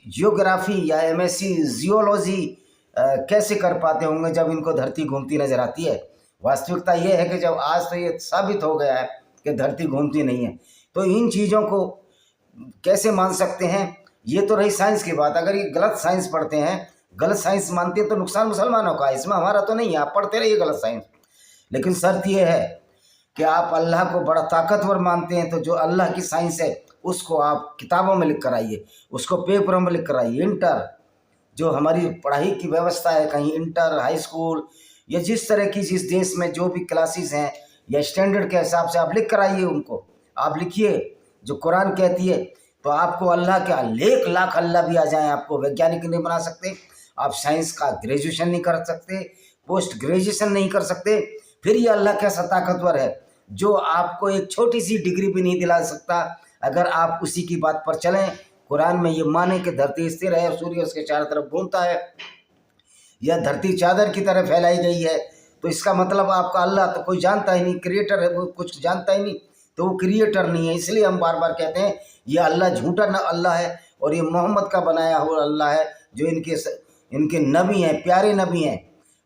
Geography یا MSc زیولوجی کیسے کر پاتے ہوں گے جب ان کو دھرتی گھومتی نظر آتی ہے؟ واستوکتا یہ ہے کہ جب آج تو یہ ثابت ہو گیا ہے کہ دھرتی گھومتی نہیں ہے، تو ان چیزوں کو کیسے مان سکتے ہیں؟ یہ تو رہی سائنس کی بات۔ اگر یہ غلط سائنس پڑھتے ہیں، غلط سائنس مانتے ہیں، تو نقصان مسلمانوں کا ہے، اس میں ہمارا تو نہیں ہے، آپ پڑھتے رہیے غلط سائنس۔ لیکن شرط یہ ہے کہ آپ اللہ کو بڑا طاقتور مانتے ہیں، تو جو اللہ کی سائنس ہے اس کو آپ کتابوں میں لکھ کر آئیے، اس کو پیپروں میں لکھ کر آئیے۔ انٹر جو ہماری پڑھائی کی ویوستھا ہے، کہیں انٹر، ہائی اسکول، یا جس طرح کی جس دیش میں جو بھی کلاسز ہیں یا اسٹینڈرڈ کے حساب سے آپ لکھ کر آئیے، ان کو آپ لکھیے جو قرآن کہتی ہے۔ تو آپ کو اللہ کے 1,00,000 اللہ بھی آ جائیں، آپ کو ویگیانک نہیں بنا سکتے، آپ سائنس کا گریجویشن نہیں کر سکتے، پوسٹ گریجویشن نہیں کر سکتے، پھر یہ اللہ کیسا طاقتور ہے جو آپ کو ایک چھوٹی سی ڈگری بھی نہیں دلا سکتا اگر آپ اسی کی بات پر چلیں۔ قرآن میں یہ مانیں کہ دھرتی استھر ہے، سوریہ اس کے چاروں طرف گھومتا ہے، یا دھرتی چادر کی طرح پھیلائی گئی ہے، تو اس کا مطلب آپ کا اللہ تو کوئی جانتا ہی نہیں، کریٹر ہے وہ کچھ جانتا ہی نہیں، تو وہ کریٹر نہیں ہے۔ اس لیے ہم بار بار کہتے ہیں یہ اللہ جھوٹا اللہ ہے، اور یہ محمد کا بنایا ہوا اللہ ہے، جو ان کے نبی ہیں، پیارے نبی ہیں۔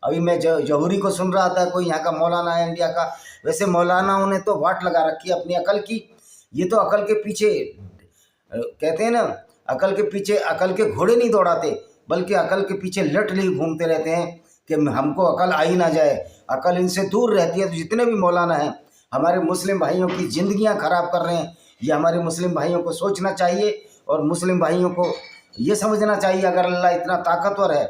ابھی میں جوہری کو سن رہا تھا، کوئی یہاں کا مولانا ہے انڈیا کا، ویسے مولانا نے تو واٹ لگا رکھی ہے اپنی عقل کی، یہ تو عقل کے پیچھے کہتے ہیں نا، عقل کے پیچھے عقل کے گھوڑے نہیں دوڑاتے، بلکہ عقل کے پیچھے لٹ لی گھومتے رہتے ہیں کہ ہم کو عقل آئی نہ جائے، عقل ان سے دور رہتی ہے۔ تو جتنے بھی مولانا ہیں ہمارے مسلم بھائیوں کی زندگیاں خراب کر رہے ہیں، یہ ہمارے مسلم بھائیوں کو سوچنا چاہیے، اور مسلم بھائیوں کو یہ سمجھنا چاہیے اگر اللہ اتنا طاقتور ہے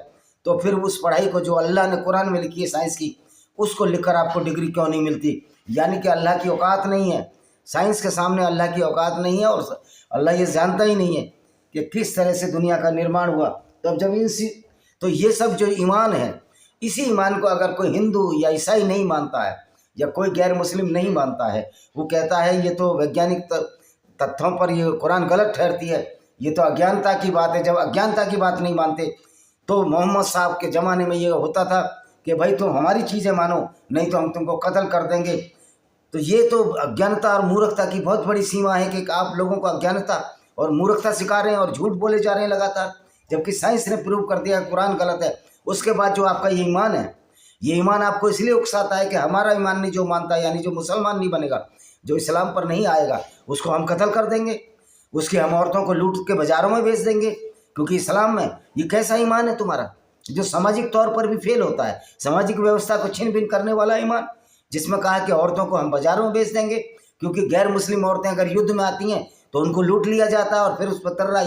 تو پھر اس پڑھائی کو جو اللہ نے قرآن میں لکھی ہے سائنس کی، اس کو لکھ کر آپ کو ڈگری کیوں نہیں ملتی؟ یعنی کہ اللہ کی اوقات نہیں ہے، سائنس کے سامنے اللہ کی اوقات نہیں ہے، اور اللہ یہ جانتا ہی نہیں ہے کہ کس طرح سے دنیا کا نرمان ہوا۔ تو یہ سب جو ایمان ہے، اسی ایمان کو اگر کوئی ہندو یا عیسائی نہیں مانتا ہے، یا کوئی غیر مسلم نہیں مانتا ہے، وہ کہتا ہے یہ تو ویگیانک تتھوں پر یہ قرآن غلط ٹھہرتی ہے، یہ تو اگیانتا کی بات ہے۔ جب اگیانتا کی بات نہیں مانتے تو محمد صاحب کے زمانے میں یہ ہوتا تھا کہ بھائی تم ہماری چیزیں مانو، نہیں تو ہم تم کو قتل کر دیں گے۔ تو یہ تو اگیانتا اور مورکھتا کی بہت بڑی سیما ہے کہ آپ لوگوں کو اگیانتا اور مورکھتا سکھا رہے ہیں اور جھوٹ بولے جا رہے ہیں لگاتار، جبکہ سائنس نے پروو کر دیا کہ قرآن غلط ہے۔ اس کے بعد جو آپ کا یہ ایمان ہے، یہ ایمان آپ کو اس لیے اکساتا ہے کہ ہمارا ایمان نہیں جو مانتا، یعنی جو مسلمان نہیں بنے گا، جو اسلام پر نہیں آئے گا، اس کو ہم قتل کر دیں گے، اس کی ہم عورتوں کو لوٹ کے بازاروں میں بیچ دیں گے، کیونکہ اسلام میں یہ کیسا ایمان ہے تمہارا جو سماجک طور پر بھی فیل ہوتا ہے، سماجک ویوستھا کو چھین بھین کرنے والا ایمان، جس میں کہا کہ عورتوں کو ہم بازاروں میں بیچ دیں گے، کیونکہ غیر مسلم عورتیں اگر یدھ میں آتی ہیں تو ان کو لوٹ لیا جاتا ہے اور پھر اس پر ترا